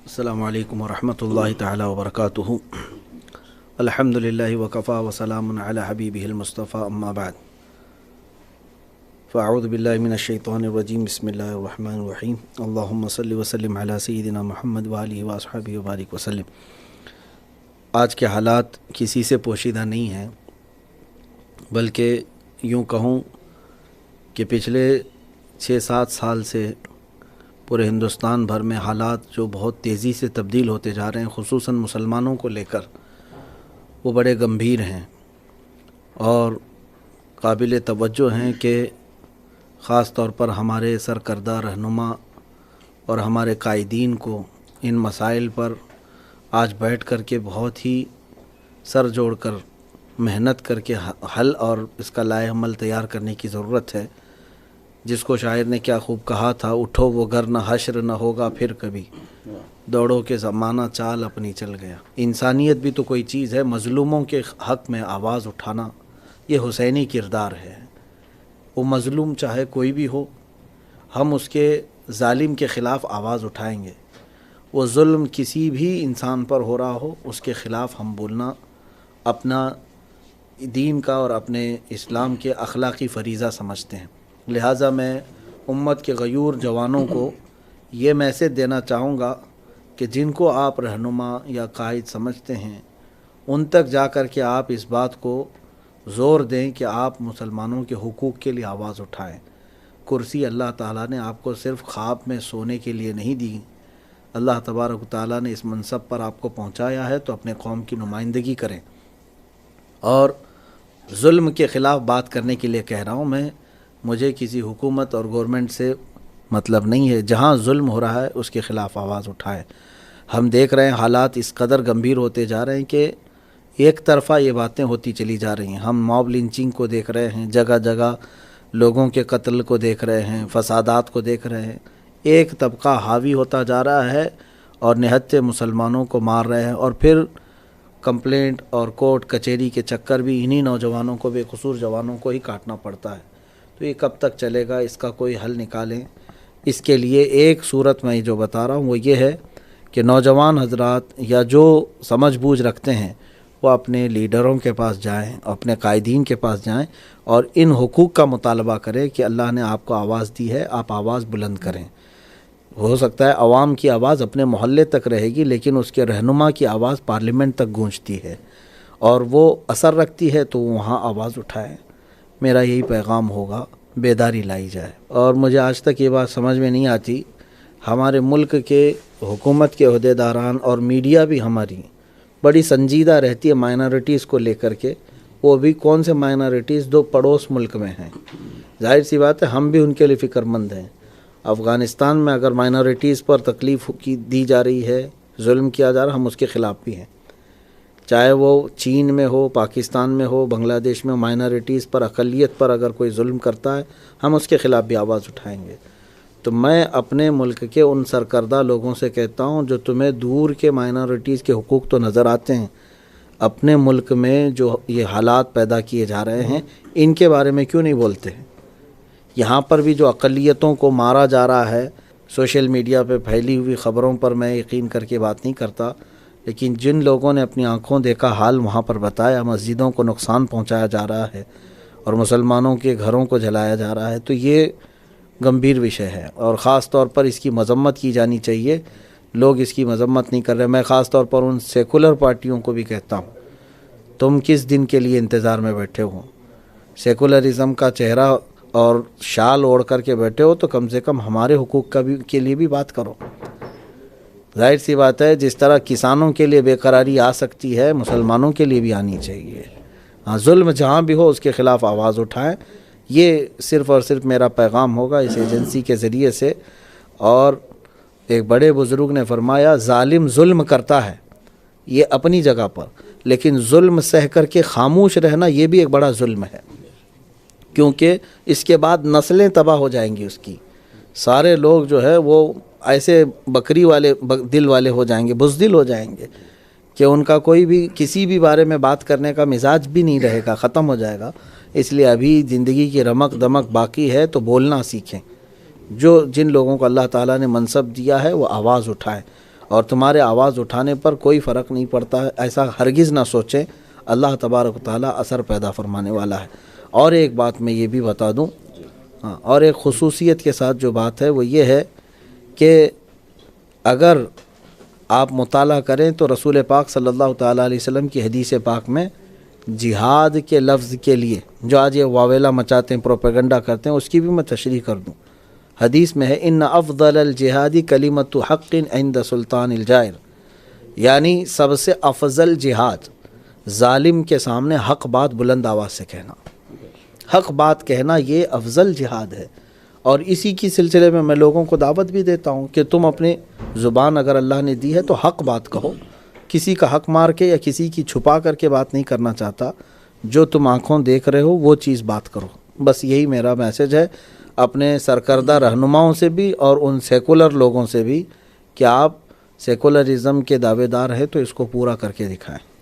अस्सलामु अलैकुम वरहमतुल्लाहि तआला वबरकातुहू। अल्हम्दुलिल्लाहि वकफ़ा वसलामुन अला हबीबिहिल मुस्तफ़ा अम्मा बाद। फ़अऊज़ु बिल्लाहि मिनश शैतानिर रजीम। बिस्मिल्लाहिर रहमानिर रहीम। अल्लाहुम्मा सल्लि व सल्लिम अला सय्यिदिना मुहम्मद व आलिहि व अस्हाबिहि व बारिक वसल्लिम। आज के हालात किसी से पोशीदा नहीं हैं, बल्कि यूँ कहूँ कि पिछले 6-7 साल से पूरे हिंदुस्तान भर में हालात जो बहुत तेज़ी से तब्दील होते जा रहे हैं, खुसूसन मुसलमानों को लेकर, वो बड़े गंभीर हैं और काबिल तवज्जो हैं कि ख़ास तौर पर हमारे सरकर्दा रहनुमा और हमारे कायदीन को इन मसाइल पर आज बैठ कर के बहुत ही सर जोड़ कर मेहनत करके हल और इसका लाए अमल तैयार करने की ज़रूरत है। जिसको शायर ने क्या खूब कहा था, उठो वो घर न हश्र न होगा फिर कभी, दौड़ो के ज़माना चाल अपनी चल गया। इंसानियत भी तो कोई चीज़ है। मज़लूमों के हक़ में आवाज़ उठाना ये हुसैनी किरदार है। वो मज़लूम चाहे कोई भी हो, हम उसके ज़ालिम के ख़िलाफ़ आवाज़ उठाएंगे। वो जुल्म किसी भी इंसान पर हो रहा हो, उसके ख़िलाफ़ हम बोलना अपना दीन का और अपने इस्लाम के अखलाक़ी फ़रीज़ा समझते हैं। लिहाजा मैं उम्मत के गयूर जवानों को ये मैसेज देना चाहूँगा कि जिनको आप रहनुमा या कायद समझते हैं, उन तक जा कर के आप इस बात को ज़ोर दें कि आप मुसलमानों के हुकूक़ के लिए आवाज़ उठाएं। कुर्सी अल्लाह ताला ने आपको सिर्फ़ ख्वाब में सोने के लिए नहीं दी। अल्लाह तबारक व तआला ने इस मनसब पर आपको पहुँचाया है तो अपने कौम की नुमाइंदगी करें। और जुल्म के ख़िलाफ़ बात करने के लिए कह रहा हूँ मैं, मुझे किसी हुकूमत और गवर्नमेंट से मतलब नहीं है। जहाँ जुल्म हो रहा है उसके ख़िलाफ़ आवाज़ उठाए। हम देख रहे हैं हालात इस कदर गंभीर होते जा रहे हैं कि एक तरफ़ा ये बातें होती चली जा रही हैं। हम मॉब लिंचिंग को देख रहे हैं, जगह जगह लोगों के कत्ल को देख रहे हैं, फसादात को देख रहे हैं। एक तबका हावी होता जा रहा है और निहत्थे मुसलमानों को मार रहे हैं, और फिर कंप्लेंट और कोर्ट कचहरी के चक्कर भी इन्हीं नौजवानों को, बेकसूर जवानों को ही काटना पड़ता है। तो ये कब तक चलेगा? इसका कोई हल निकालें। इसके लिए एक सूरत मैं जो बता रहा हूँ वो ये है कि नौजवान हजरात या जो समझ बूझ रखते हैं वो अपने लीडरों के पास जाएं, अपने कायदीन के पास जाएं और इन हुकूक़ का मुतालबा करें कि अल्लाह ने आपको आवाज़ दी है, आप आवाज़ बुलंद करें। हो सकता है अवाम की आवाज़ अपने मोहल्ले तक रहेगी, लेकिन उसके रहनुमा की आवाज़ पार्लियामेंट तक गूंजती है और वो असर रखती है, तो वहाँ आवाज़ उठाएं। मेरा यही पैगाम होगा, बेदारी लाई जाए। और मुझे आज तक ये बात समझ में नहीं आती, हमारे मुल्क के हुकूमत के अहदेदारान और मीडिया भी हमारी बड़ी संजीदा रहती है माइनॉरिटीज़ को लेकर के। वो भी कौन से माइनॉरिटीज़ जो पड़ोस मुल्क में हैं। जाहिर सी बात है हम भी उनके लिए फ़िक्रमंद हैं। अफ़गानिस्तान में अगर माइनॉरिटीज़ पर तकलीफ़ की दी जा रही है, जुल्म किया जा रहा है, हम उसके ख़िलाफ़ भी हैं। चाहे वो चीन में हो, पाकिस्तान में हो, बांग्लादेश में, माइनॉरिटीज़ पर, अक़लियत पर अगर कोई जुल्म करता है, हम उसके ख़िलाफ़ भी आवाज़ उठाएंगे। तो मैं अपने मुल्क के उन सरकर्दा लोगों से कहता हूँ, जो तुम्हें दूर के माइनॉरिटीज़ के हुकूक़ तो नज़र आते हैं, अपने मुल्क में जो ये हालात पैदा किए जा रहे हैं, इनके बारे में क्यों नहीं बोलते हैं? यहाँ पर भी जो अक़लियतों को मारा जा रहा है, सोशल मीडिया पे फैली हुई ख़बरों पर मैं यकीन करके बात नहीं करता, लेकिन जिन लोगों ने अपनी आंखों देखा हाल वहाँ पर बताया, मस्जिदों को नुकसान पहुँचाया जा रहा है और मुसलमानों के घरों को जलाया जा रहा है, तो ये गंभीर विषय है और ख़ास तौर पर इसकी मज़म्मत की जानी चाहिए। लोग इसकी मज़म्मत नहीं कर रहे। मैं ख़ास तौर पर उन सेकुलर पार्टियों को भी कहता हूँ, तुम किस दिन के लिए इंतज़ार में बैठे हो? सेकुलरिज़म का चेहरा और शाल ओढ़ कर के बैठे हो तो कम से कम हमारे हुकूक़ का भी के लिए भी बात करो। जाहिर सी बात है, जिस तरह किसानों के लिए बेकरारी आ सकती है, मुसलमानों के लिए भी आनी चाहिए। हाँ, जुल्म जहाँ भी हो उसके ख़िलाफ़ आवाज़ उठाएं। ये सिर्फ़ और सिर्फ मेरा पैगाम होगा इस एजेंसी के ज़रिए से। और एक बड़े बुज़ुर्ग ने फरमाया, ज़ालिम जुल्म करता है ये अपनी जगह पर, लेकिन जुल्म सह कर के खामोश रहना ये भी एक बड़ा जुल्म है, क्योंकि इसके बाद नस्लें तबाह हो जाएंगी उसकी। सारे लोग जो है वो ऐसे बकरी वाले दिल वाले हो जाएंगे, बुज़दिल हो जाएंगे कि उनका कोई भी किसी भी बारे में बात करने का मिजाज भी नहीं रहेगा, ख़त्म हो जाएगा। इसलिए अभी ज़िंदगी की रमक दमक बाकी है, तो बोलना सीखें। जो जिन लोगों को अल्लाह ताला ने मनसब दिया है वो आवाज़ उठाएं। اور تمہارے آواز اٹھانے پر کوئی فرق نہیں پڑتا ہے، ایسا ہرگز نہ سوچیں، اللہ تبارک و تعالیٰ اثر پیدا فرمانے والا ہے۔ اور ایک بات میں یہ بھی بتا دوں، ہاں، اور ایک خصوصیت کے ساتھ جو بات ہے وہ یہ ہے کہ اگر آپ مطالعہ کریں تو رسول پاک صلی اللہ تعالیٰ علیہ وسلم کی حدیث پاک میں جہاد کے لفظ کے لیے جو آج یہ واویلا مچاتے ہیں، پروپیگنڈا کرتے ہیں، اس کی بھی میں تشریح کر دوں۔ حدیث میں ہے ان افضل الجہاد کلمۃ حق عند سلطان الجائر، یعنی سب سے افضل جہاد ظالم کے سامنے حق بات بلند آواز سے کہنا، حق بات کہنا، یہ افضل جہاد ہے۔ اور اسی کی سلسلے میں لوگوں کو دعوت بھی دیتا ہوں کہ تم اپنی زبان اگر اللہ نے دی ہے تو حق بات کہو، کسی کا حق مار کے یا کسی کی چھپا کر کے بات نہیں کرنا چاہتا، جو تم آنکھوں دیکھ رہے ہو وہ چیز بات کرو۔ بس یہی میرا میسج ہے اپنے سرکردہ رہنماؤں سے بھی اور ان سیکولر لوگوں سے بھی کہ آپ سیکولرزم کے دعوے دار ہیں تو اس کو پورا کر کے دکھائیں۔